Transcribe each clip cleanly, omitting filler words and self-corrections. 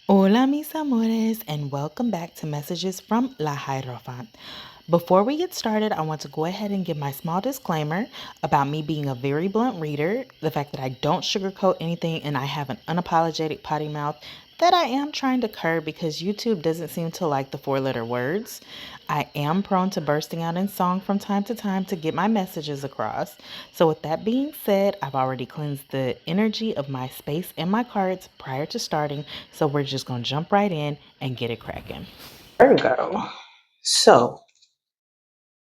Hola, mis amores, and welcome back to Messages from Lahierophant. Before we get started, I want to go ahead and give my small disclaimer about me being a very blunt reader, the fact that I don't sugarcoat anything, and I have an unapologetic potty mouth that I am trying to curb because YouTube doesn't seem to like the four-letter words. I am prone to bursting out in song from time to time to get my messages across. So, with that being said, I've already cleansed the energy of my space and my cards prior to starting. So, we're just going to jump right in and get it cracking. Virgo. So,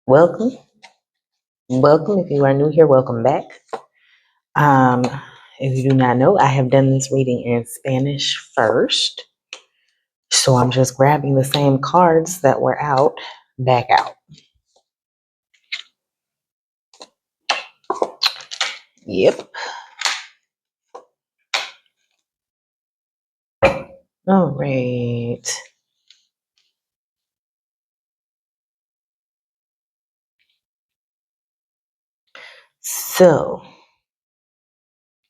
welcome. Welcome. If you are new here, welcome back. Um, if you do not know, I have done this reading in Spanish first. So I'm just grabbing the same cards that were out back out. Yep. All right. So,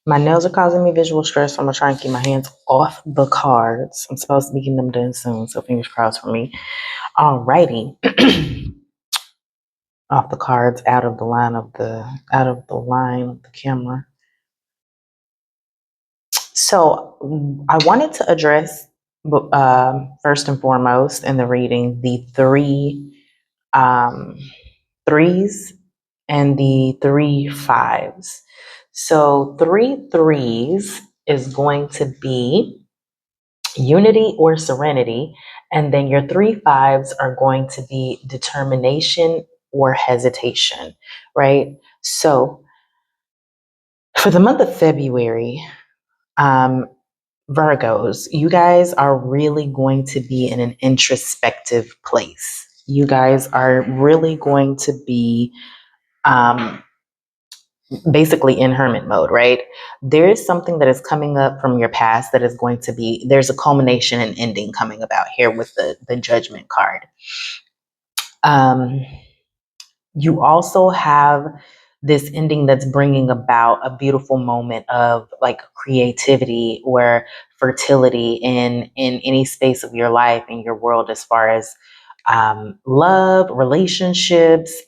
my nails are causing me visual stress, so I'm gonna try and keep my hands off the cards. I'm supposed to be getting them done soon, so fingers crossed for me. Alrighty. Off the cards, out of the line of the camera. So I wanted to address, first and foremost, in the reading, the three um, threes and the three fives. So three threes is going to be unity or serenity, and then your three fives are going to be determination or hesitation, right? So for the month of February, um, Virgos, you guys are really going to be in an introspective place. You guys are really going to be um, basically in hermit mode, right? There is something that is coming up from your past that is going to be, there's a culmination and ending coming about here with the judgment card. Um, you also have this ending that's bringing about a beautiful moment of like creativity or fertility in any space of your life, in your world, as far as love, relationships,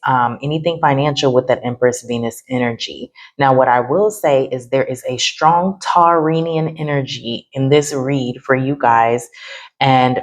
anything financial with that Empress Venus energy. Now, what I will say is there is a strong Taurinian energy in this read for you guys, and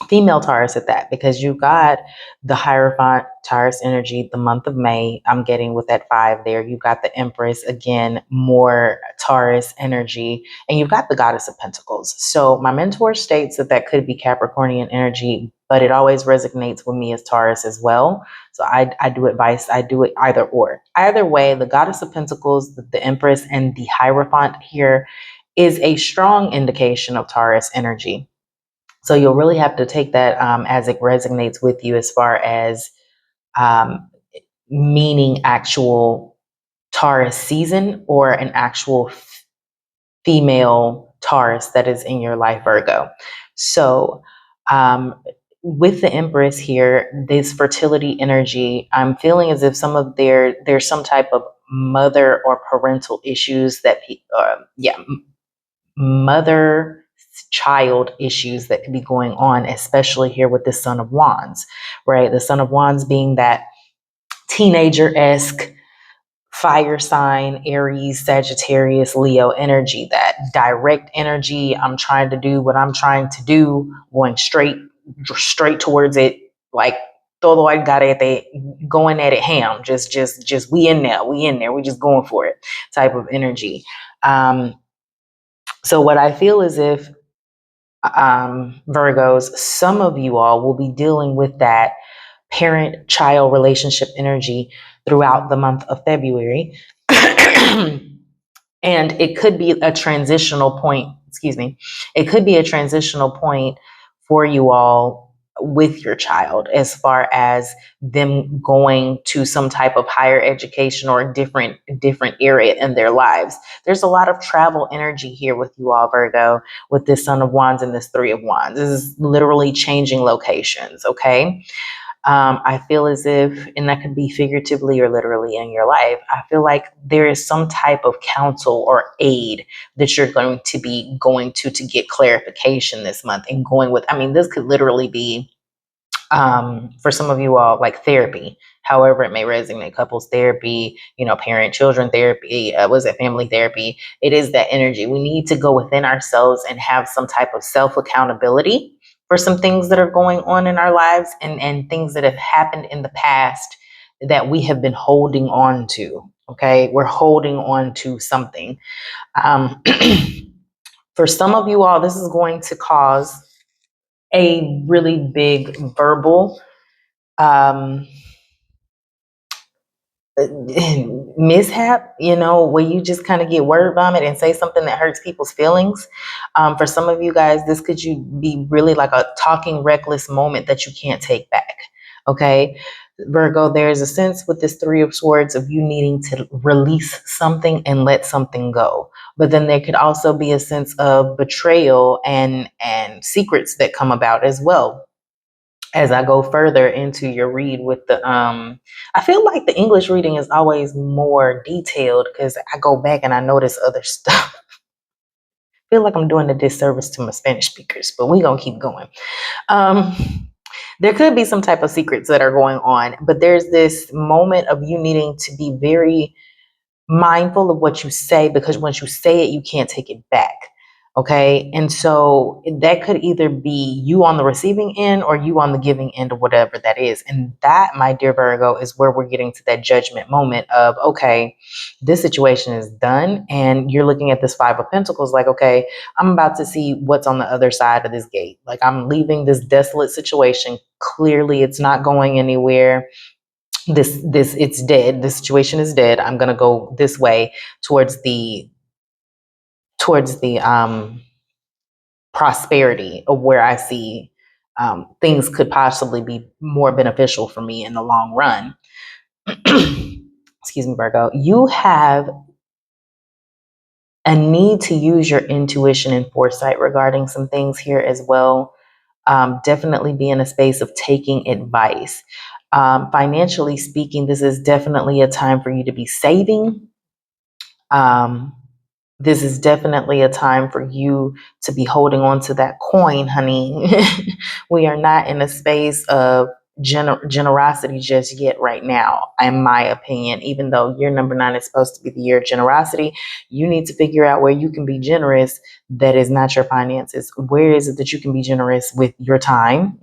female Taurus at that, because you got the Hierophant Taurus energy the month of May. I'm getting with that five there. You got the Empress, again, more Taurus energy, and you've got the Goddess of Pentacles. So my mentor states that that could be Capricornian energy, but it always resonates with me as Taurus as well. So I do advise, I do it either or. Either way, the Goddess of Pentacles, the Empress, and the Hierophant here is a strong indication of Taurus energy. So you'll really have to take that as it resonates with you, as far as um, meaning actual Taurus season or an actual female Taurus that is in your life, Virgo. So with the Empress here, this fertility energy, I'm feeling as if there's some type of mother or parental issues that mother child issues that could be going on, especially here with the Son of Wands, right? The Son of Wands being that teenager-esque fire sign, Aries, Sagittarius, Leo energy, that direct energy. I'm trying to do what I'm trying to do, going straight towards it, like todo algarete, going at it ham, just we in there, we just going for it type of energy. So what I feel is, if Virgos, some of you all will be dealing with that parent-child relationship energy throughout the month of February. And it could be a transitional point, excuse me, it could be a transitional point for you all with your child, as far as them going to some type of higher education or different area in their lives. There's a lot of travel energy here with you all, Virgo, with this Son of Wands and this Three of Wands. This is literally changing locations, okay? I feel as if, and that could be figuratively or literally in your life, I feel like there is some type of counsel or aid that you're going to be going to get clarification this month and going with. I mean, this could literally be for some of you all, like therapy, however it may resonate, couples therapy, parent children therapy, was it family therapy? It is that energy. We need to go within ourselves and have some type of self accountability for some things that are going on in our lives, and things that have happened in the past that we have been holding on to. Okay, we're holding on to something. Um, for some of you all, this is going to cause a really big verbal um, mishap, where you just kind of get word vomit and say something that hurts people's feelings. For some of you guys, this could you be really like a talking reckless moment that you can't take back. Okay. Virgo, there's a sense with this Three of Swords of you needing to release something and let something go. But then there could also be a sense of betrayal and secrets that come about as well as I go further into your read with the I feel like the English reading is always more detailed because I go back and I notice other stuff. I feel like I'm doing a disservice to my Spanish speakers, but we gonna keep going. Um there could be some type of secrets that are going on, but there's this moment of you needing to be very mindful of what you say, because once you say it, you can't take it back. Okay. And so that could either be you on the receiving end or you on the giving end, or whatever that is. And that, my dear Virgo, is where we're getting to that judgment moment of, okay, this situation is done. And you're looking at this Five of Pentacles like, okay, I'm about to see what's on the other side of this gate. Like, I'm leaving this desolate situation. Clearly, it's not going anywhere. This it's dead. The situation is dead. I'm gonna go this way towards the prosperity of where I see things could possibly be more beneficial for me in the long run. Excuse me, Virgo. You have a need to use your intuition and foresight regarding some things here as well. Definitely be in a space of taking advice. Financially speaking, this is definitely a time for you to be saving. Um, this is definitely a time for you to be holding on to that coin, honey. We are not in a space of generosity just yet right now, in my opinion. Even though year number 9 is supposed to be the year of generosity, you need to figure out where you can be generous that is not your finances. Where is it that you can be generous with your time?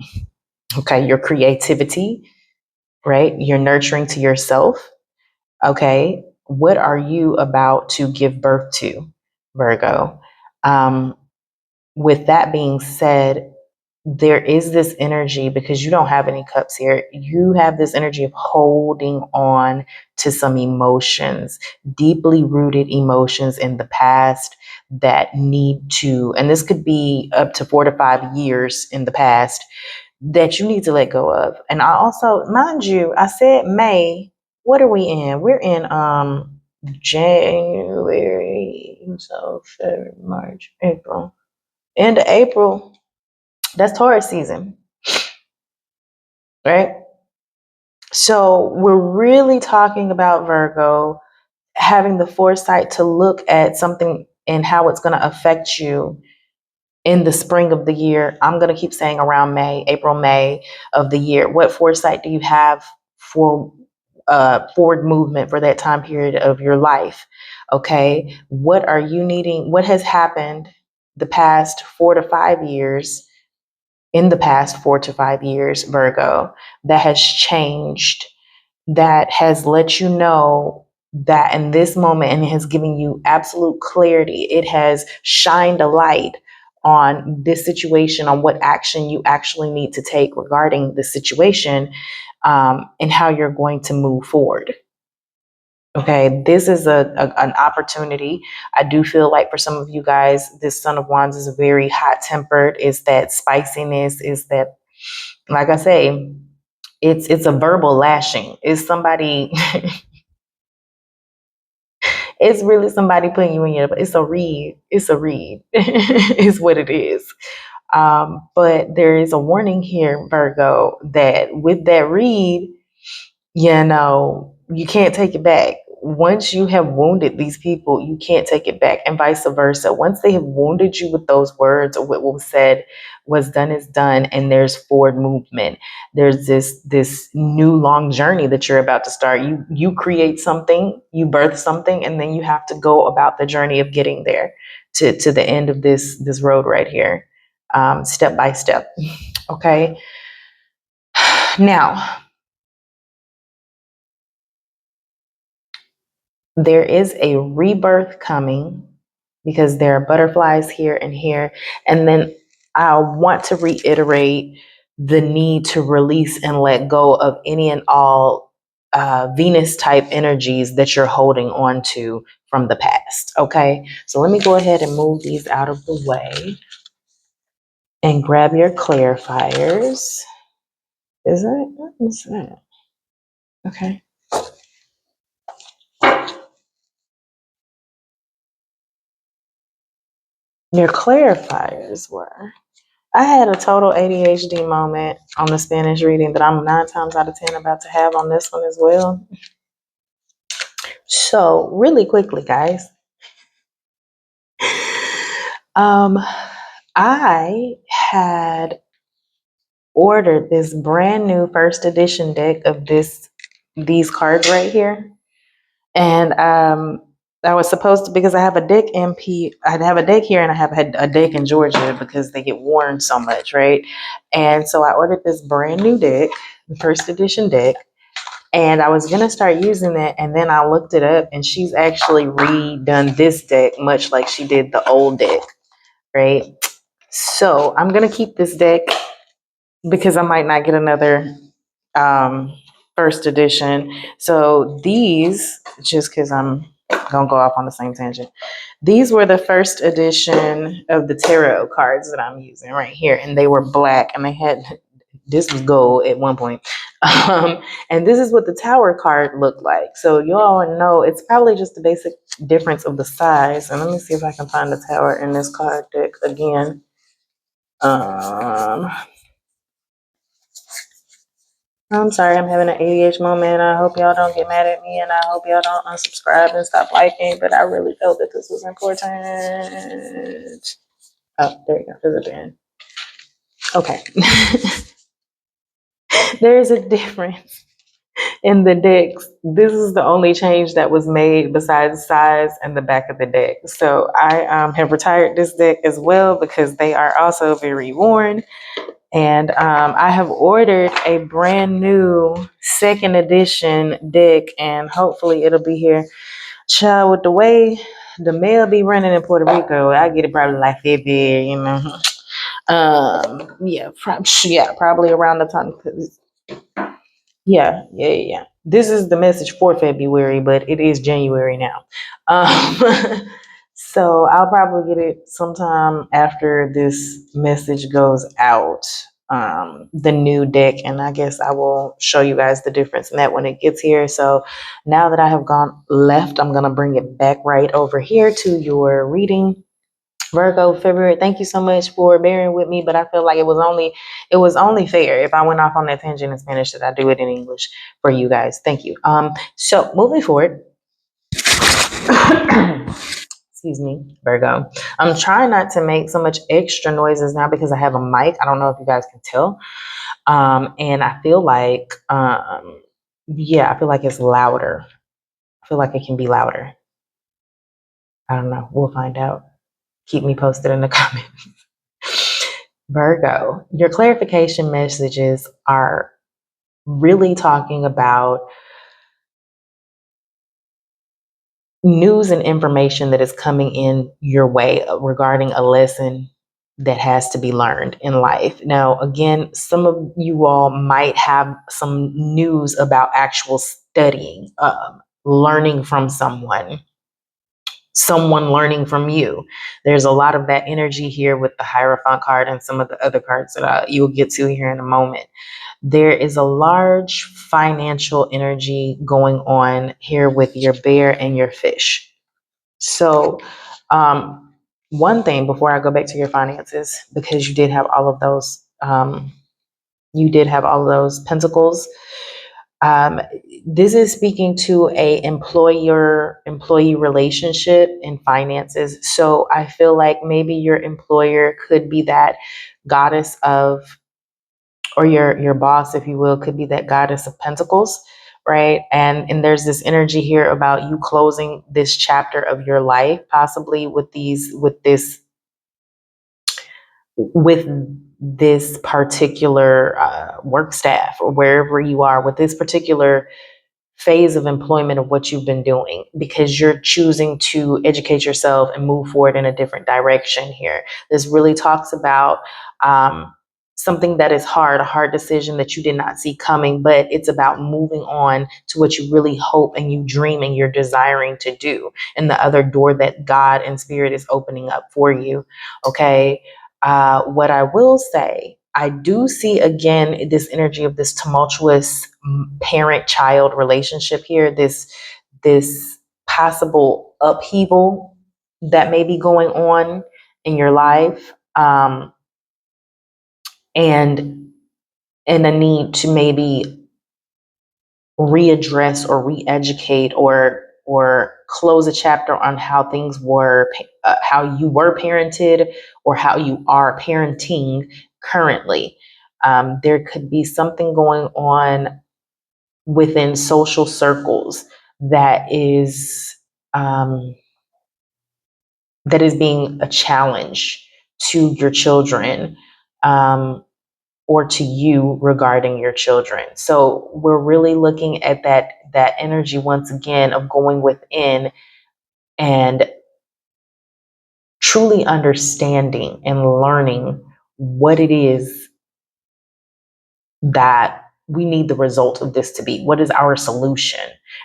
Okay, your creativity, right? Your nurturing to yourself. Okay, what are you about to give birth to, Virgo? Um, with that being said, there is this energy, because you don't have any cups here. You have this energy of holding on to some emotions, deeply rooted emotions in the past that need to, and this could be up to 4 to 5 years in the past, that you need to let go of. And I also, mind you, I said May. What are we in? We're in January, so February, March, April. End of April. That's Taurus season, right? So we're really talking about, Virgo, having the foresight to look at something and how it's going to affect you in the spring of the year. I'm going to keep saying around May, April, May of the year. What foresight do you have for forward movement for that time period of your life? Okay. What are you needing? What has happened the past 4 to 5 years, in the past 4 to 5 years, Virgo, that has changed, that has let you know that in this moment, and it has given you absolute clarity. It has shined a light on this situation, on what action you actually need to take regarding the situation, and how you're going to move forward. Okay, this is an opportunity. I do feel like for some of you guys, this Son of Wands is very hot tempered. Is that spiciness? Is that, like I say, it's a verbal lashing. It's somebody. It's really somebody putting you in your. It's a read. It's a read. Is what it is. But there is a warning here, Virgo, that with that read, you can't take it back. Once you have wounded these people, you can't take it back, and vice versa. Once they have wounded you with those words, or what was said, what's done is done, and there's forward movement. There's this new long journey that you're about to start. You create something, you birth something, and then you have to go about the journey of getting there to the end of this road right here, step by step. Okay. Now, there is a rebirth coming because there are butterflies here and here. And then I want to reiterate the need to release and let go of any and all Venus type energies that you're holding on to from the past. Okay. So let me go ahead and move these out of the way and grab your clarifiers. Is it? What is that? Okay. Your clarifiers were. I had a total ADHD moment on the Spanish reading that I'm 9 times out of 10 about to have on this one as well. So, really quickly, guys, um, I had ordered this brand new first edition deck of these cards right here, and I was supposed to, because I have a deck I have a deck here and I have a deck in Georgia because they get worn so much, right? And so I ordered this brand new deck, the first edition deck, and I was gonna start using that, and then I looked it up, and she's actually redone this deck much like she did the old deck, right? So I'm gonna keep this deck because I might not get another um, first edition. So these, just because I'm gonna go off on the same tangent, these were the first edition of the tarot cards that I'm using right here, and they were black, and they had, this was gold at one point. And this is what the tower card looked like. So you all know it's probably just the basic difference of the size. And let me see if I can find the tower in this card deck again. I'm sorry, I'm having an ADH moment. I hope y'all don't get mad at me, and I hope y'all don't unsubscribe and stop liking, but I really felt that this was important. Oh, there you go. There's a pen. Okay. There's a difference in the decks. This is the only change that was made besides size and the back of the deck. So I have retired this deck as well because they are also very worn. And I have ordered a brand new second edition deck, and hopefully it'll be here. Child, with the way the mail be running in Puerto Rico, I get it probably like February, yeah, probably around the time. Yeah. This is the message for February, but it is January now. So I'll probably get it sometime after this message goes out, the new deck, and I guess I will show you guys the difference in that when it gets here. So now that I have gone left, I'm gonna bring it back right over here to your reading. Virgo, February. Thank you so much for bearing with me, but I feel like it was only fair if I went off on that tangent in Spanish that I do it in English for you guys. Thank you. So moving forward, excuse me, Virgo. I'm trying not to make so much extra noises now because I have a mic. I don't know if you guys can tell. And I feel like, yeah, I feel like it's louder. I feel like it can be louder. I don't know. We'll find out. Keep me posted in the comments. Virgo, your clarification messages are really talking about news and information that is coming in your way regarding a lesson that has to be learned in life. Now, again, some of you all might have some news about actual studying, learning from someone learning from you. There's a lot of that energy here with the Hierophant card and some of the other cards that you'll get to here in a moment. There is a large financial energy going on here with your bear and your fish. So, one thing before I go back to your finances, because you did have all of those, you did have all of those pentacles. Um, this is speaking to a employer-employee relationship and finances. So I feel like maybe your employer could be that goddess of, or your boss, if you will, could be that goddess of pentacles, right? And there's this energy here about you closing this chapter of your life, possibly with this particular work staff, or wherever you are with this particular phase of employment of what you've been doing, because you're choosing to educate yourself and move forward in a different direction here. This really talks about something that is hard, a hard decision that you did not see coming, but it's about moving on to what you really hope and you dream and you're desiring to do, and the other door that God and Spirit is opening up for you. Okay. What I will say, I do see again this energy of this tumultuous parent-child relationship here. This possible upheaval that may be going on in your life, and a need to maybe readdress or re-educate or close a chapter on how things were, how you were parented, or how you are parenting currently. There could be something going on within social circles that is um, that is being a challenge to your children, um, or to you regarding your children. So we're really looking at that energy once again of going within and truly understanding and learning what it is that we need the result of this to be. What is our solution?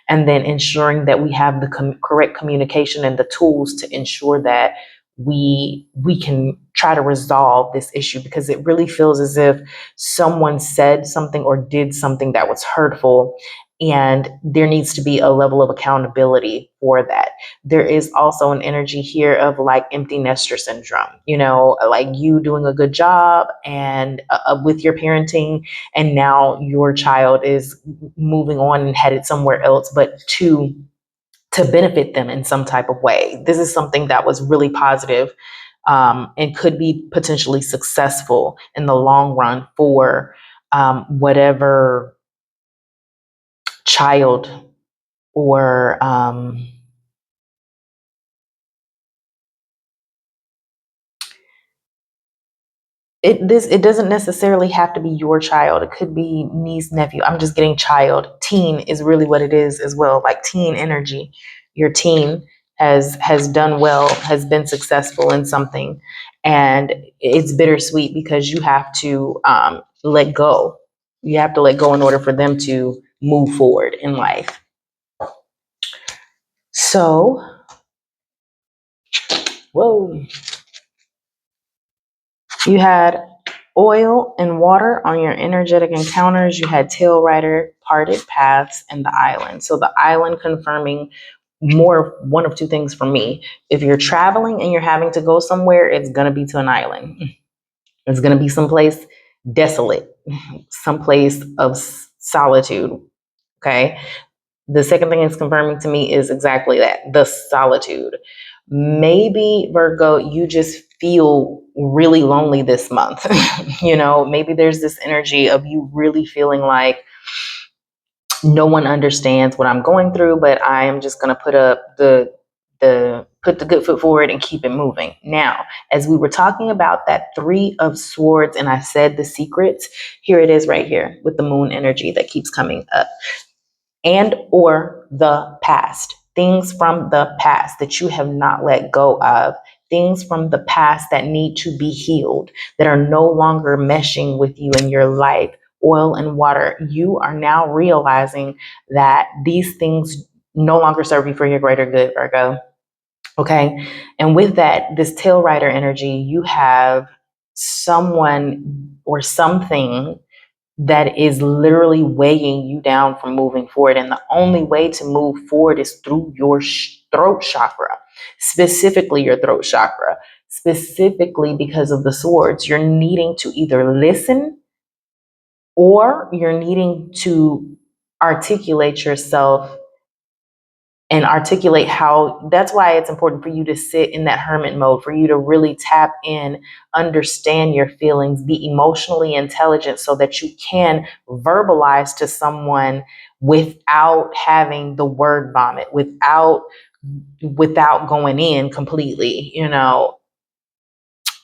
And then ensuring that we have the correct communication and the tools to ensure that we can try to resolve this issue, because it really feels as if someone said something or did something that was hurtful, and there needs to be a level of accountability for that. There is also an energy here of like empty nester syndrome, like you doing a good job and with your parenting, and now your child is moving on and headed somewhere else, but to benefit them in some type of way. This is something that was really positive, and could be potentially successful in the long run for whatever child or it doesn't necessarily have to be your child. It could be niece, nephew. I'm just getting child. Teen is really what it is as well, like teen energy. Your teen has done well, has been successful in something, and it's bittersweet because you have to let go. You have to let go in order for them to move forward in life. So, whoa. You had oil and water on your energetic encounters. You had tail rider, parted paths, and the island. So the island confirming more one of two things for me. If you're traveling and you're having to go somewhere, it's going to be to an island. It's going to be someplace desolate, someplace of solitude. Okay. The second thing it's confirming to me is exactly that, the solitude. Maybe, Virgo, you just feel really lonely this month. Maybe there's this energy of you really feeling like no one understands what I'm going through, but I am just going to put up put the good foot forward and keep it moving. Now, as we were talking about that 3 of Swords, and I said the secrets, here it is right here with the moon energy that keeps coming up. And or the past, things from the past that you have not let go of, things from the past that need to be healed, that are no longer meshing with you in your life. Oil and water, you are now realizing that these things no longer serve you for your greater good, Virgo. Okay. And with that, this tail rider energy, you have someone or something that is literally weighing you down from moving forward. And the only way to move forward is through your throat chakra, specifically your throat chakra. specifically because of the swords. You're needing to either listen or you're needing to articulate yourself and articulate how. That's why it's important for you to sit in that hermit mode, for you to really tap in, understand your feelings, be emotionally intelligent so that you can verbalize to someone without having the word vomit, without going in completely,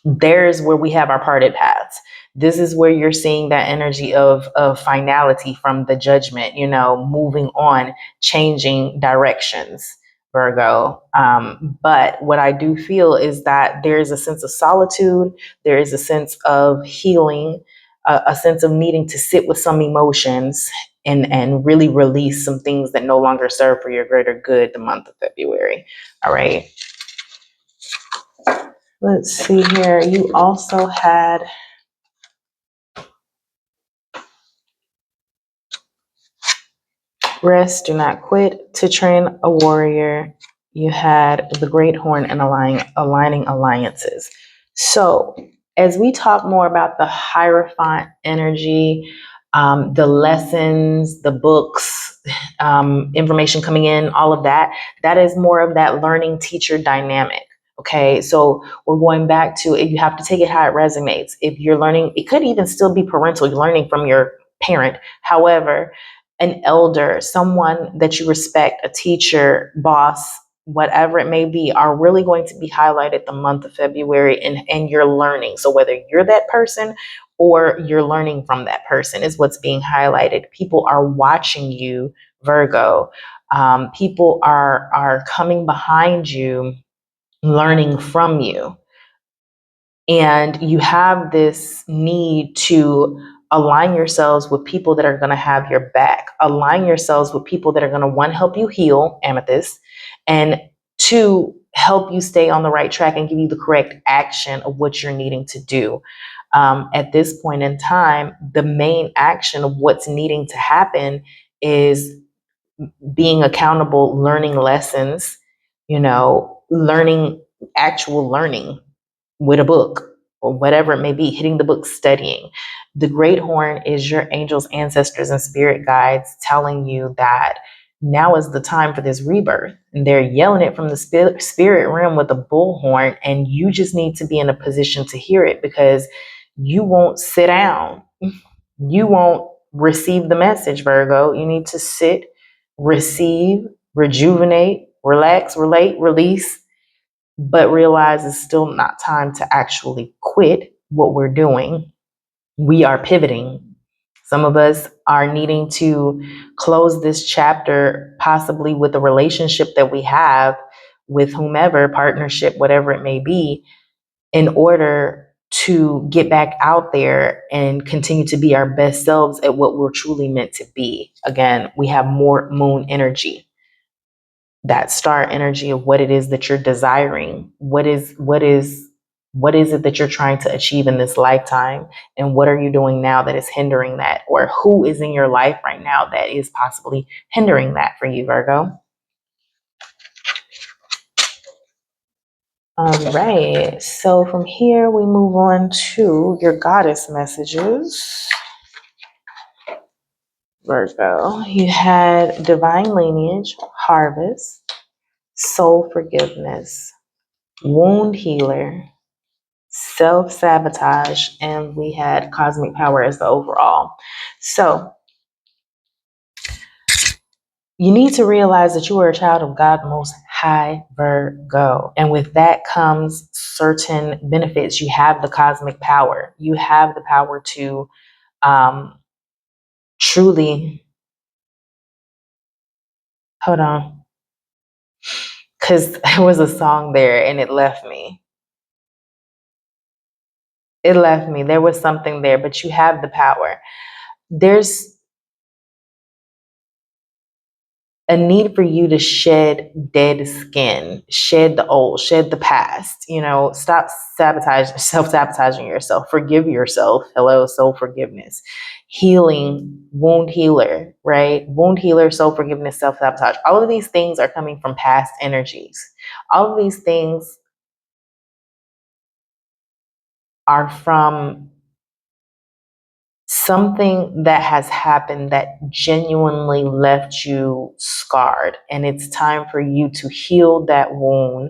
there's where we have our parted paths. This is where you're seeing that energy of finality from the judgment, moving on, changing directions, Virgo. But what I do feel is that there is a sense of solitude, there is a sense of healing, a sense of needing to sit with some emotions and really release some things that no longer serve for your greater good the month of February. All right. Let's see here. You also had rest, do not quit, to train a warrior. You had the great horn and aligning alliances. So, as we talk more about the Hierophant energy, the lessons, the books, information coming in, all of that, that is more of that learning teacher dynamic. Okay, so we're going back to, if you have to take it how it resonates. If you're learning, it could even still be parental, you're learning from your parent. However, an elder, someone that you respect, a teacher, boss, whatever it may be, are really going to be highlighted the month of February, and you're learning. So whether you're that person or you're learning from that person is what's being highlighted. People are watching you, Virgo. People are coming behind you, learning from you. And you have this need to align yourselves with people that are going to have your back, align yourselves with people that are going to, one, help you heal, Amethyst, and two, help you stay on the right track and give you the correct action of what you're needing to do. At this point in time, the main action of what's needing to happen is being accountable, learning lessons, learning, actual learning with a book or whatever it may be, hitting the book, studying. The great horn is your angels, ancestors, and spirit guides telling you that now is the time for this rebirth. And they're yelling it from the spirit realm with a bullhorn, and you just need to be in a position to hear it, because you won't sit down. You won't receive the message, Virgo. You need to sit, receive, rejuvenate, relax, relate, release, but realize it's still not time to actually quit what we're doing. We are pivoting. Some of us are needing to close this chapter, possibly with a relationship that we have with whomever, partnership, whatever it may be, in order to get back out there and continue to be our best selves at what we're truly meant to be. Again, we have more moon energy, that star energy of what it is that you're desiring. What is it that you're trying to achieve in this lifetime? And what are you doing now that is hindering that? Or who is in your life right now that is possibly hindering that for you, Virgo? All right. So from here, we move on to your goddess messages. Virgo, you had divine lineage, harvest, soul forgiveness, wound healer, self-sabotage, and we had cosmic power as the overall. So you need to realize that you are a child of God Most High, Virgo. And with that comes certain benefits. You have the cosmic power. You have the power to truly, hold on, because there was a song there and it left me. It left me. There was something there, but you have the power. There's a need for you to shed dead skin, shed the old, shed the past, stop self-sabotaging yourself, forgive yourself. Hello, soul forgiveness, healing, wound healer, right? Wound healer, soul forgiveness, self-sabotage. All of these things are coming from past energies. All of these things are from something that has happened that genuinely left you scarred. And it's time for you to heal that wound,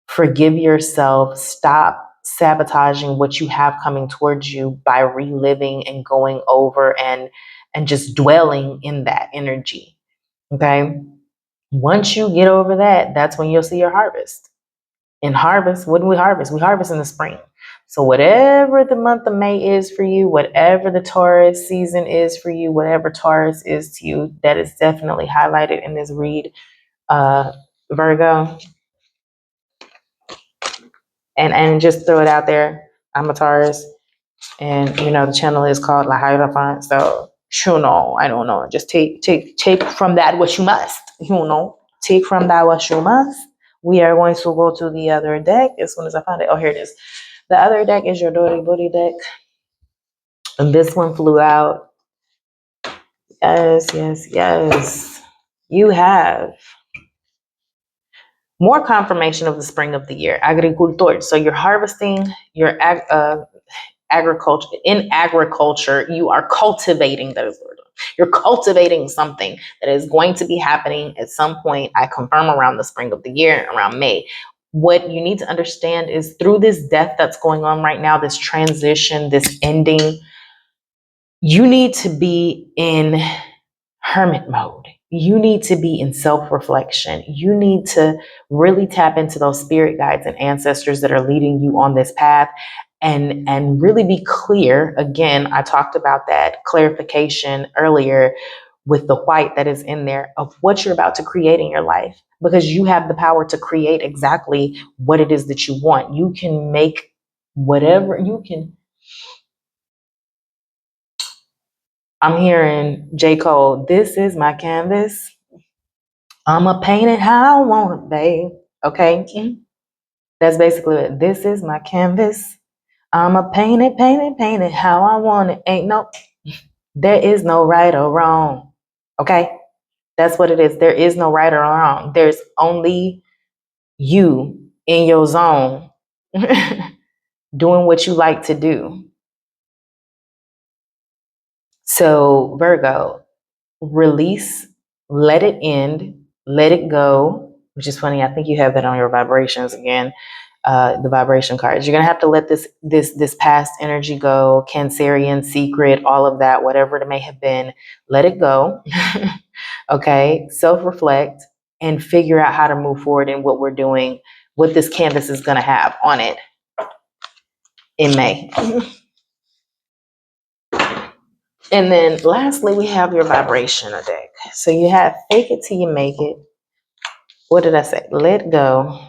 forgive yourself, stop sabotaging what you have coming towards you by reliving and going over and just dwelling in that energy. Okay? Once you get over that, that's when you'll see your harvest. In harvest, what do we harvest? We harvest in the spring. So whatever the month of May is for you, whatever the Taurus season is for you, whatever Taurus is to you, that is definitely highlighted in this read, Virgo. And just throw it out there. I'm a Taurus, and the channel is called Lahierophant. So I don't know. Just take from that what you must. Take from that what you must. We are going to go to the other deck as soon as I find it. Oh, here it is. The other deck is your Dory Booty deck. And this one flew out. Yes, yes, yes. You have more confirmation of the spring of the year. Agricultor. So you're harvesting your agriculture. In agriculture, you are cultivating those. You're cultivating something that is going to be happening at some point. I confirm around the spring of the year, around May. What you need to understand is through this death that's going on right now, this transition, this ending, you need to be in hermit mode. You need to be in self-reflection. You need to really tap into those spirit guides and ancestors that are leading you on this path and really be clear. Again, I talked about that clarification earlier with the white that is in there of what you're about to create in your life, because you have the power to create exactly what it is that you want. You can make whatever you can. I'm hearing J. Cole, this is my canvas. I'ma paint it how I want it, babe. Okay? That's basically it. This is my canvas. I'ma paint it how I want it. There is no right or wrong. Okay? That's what it is. There is no right or wrong. There's only you in your zone doing what you like to do. So, Virgo, release, let it end, let it go, which is funny. I think you have that on your vibrations again. The vibration cards. You're gonna have to let this past energy go, Cancerian secret, all of that, whatever it may have been, let it go. Okay, self-reflect and figure out how to move forward in what we're doing, what this canvas is gonna have on it in May. And then lastly, we have your vibrational deck. So you have fake it till you make it. What did I say? Let go.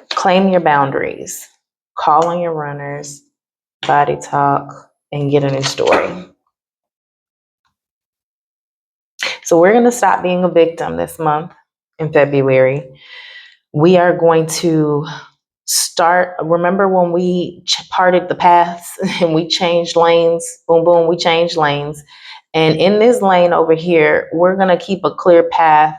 Claim your boundaries. Call on your runners. Body talk. And get a new story. So we're going to stop being a victim this month in February. We are going to start. Remember when we parted the paths and we changed lanes? Boom, boom, we changed lanes. And in this lane over here, we're going to keep a clear path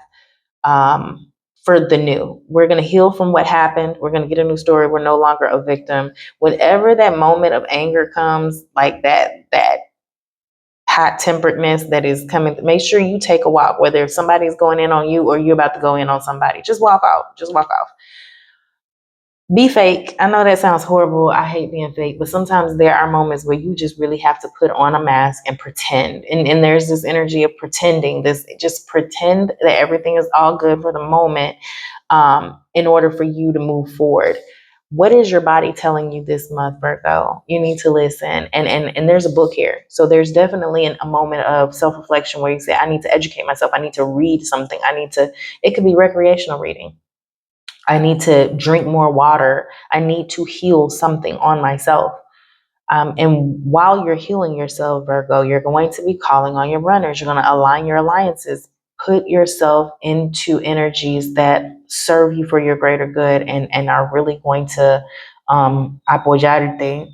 for the new. We're going to heal from what happened. We're going to get a new story. We're no longer a victim. Whenever that moment of anger comes, like that hot temperedness that is coming, make sure you take a walk, whether somebody's going in on you or you're about to go in on somebody. Just walk out. Just walk off. Be fake. I know that sounds horrible. I hate being fake, but sometimes there are moments where you just really have to put on a mask and pretend. And there's this energy of pretending, just pretend that everything is all good for the moment, in order for you to move forward. What is your body telling you this month, Virgo? You need to listen. And there's a book here. So there's definitely a moment of self-reflection where you say, I need to educate myself. I need to read something. It could be recreational reading. I need to drink more water. I need to heal something on myself. And while you're healing yourself, Virgo, you're going to be calling on your runners. You're going to align your alliances. Put yourself into energies that serve you for your greater good and are really going to apoyarte.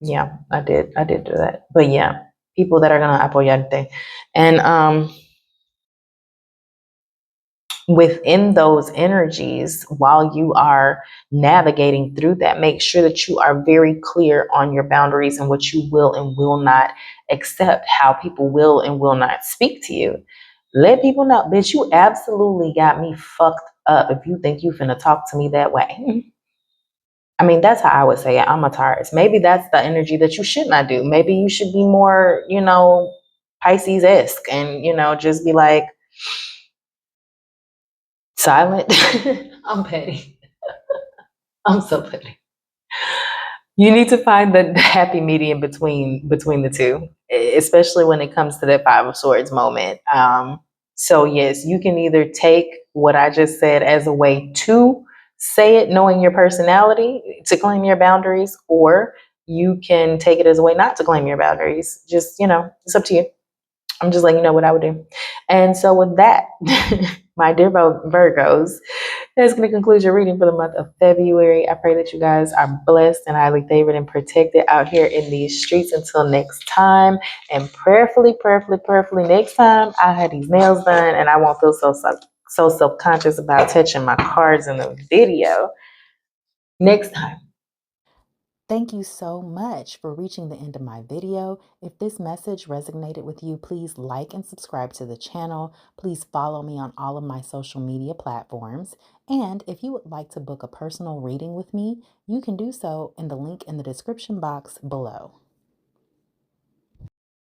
Yeah, I did do that. But yeah, people that are going to apoyarte. And within those energies, while you are navigating through that, make sure that you are very clear on your boundaries and what you will and will not accept, how people will and will not speak to you. Let people know, bitch, you absolutely got me fucked up if you think you finna talk to me that way. I mean, that's how I would say it. I'm a Taurus. Maybe that's the energy that you should not do. Maybe you should be more, Pisces-esque and, just be like silent. I'm petty. I'm so petty. You need to find the happy medium between the two, especially when it comes to that Five of Swords moment. So yes, you can either take what I just said as a way to say it, knowing your personality, to claim your boundaries, or you can take it as a way not to claim your boundaries. Just, it's up to you. I'm just letting you know what I would do. And so with that, my dear Virgos, that's going to conclude your reading for the month of February. I pray that you guys are blessed and highly favored and protected out here in these streets until next time. And prayerfully, prayerfully, prayerfully, next time I have these nails done and I won't feel so self-conscious about touching my cards in the video next time. Thank you so much for reaching the end of my video. If this message resonated with you, please like and subscribe to the channel. Please follow me on all of my social media platforms. And if you would like to book a personal reading with me, you can do so in the link in the description box below.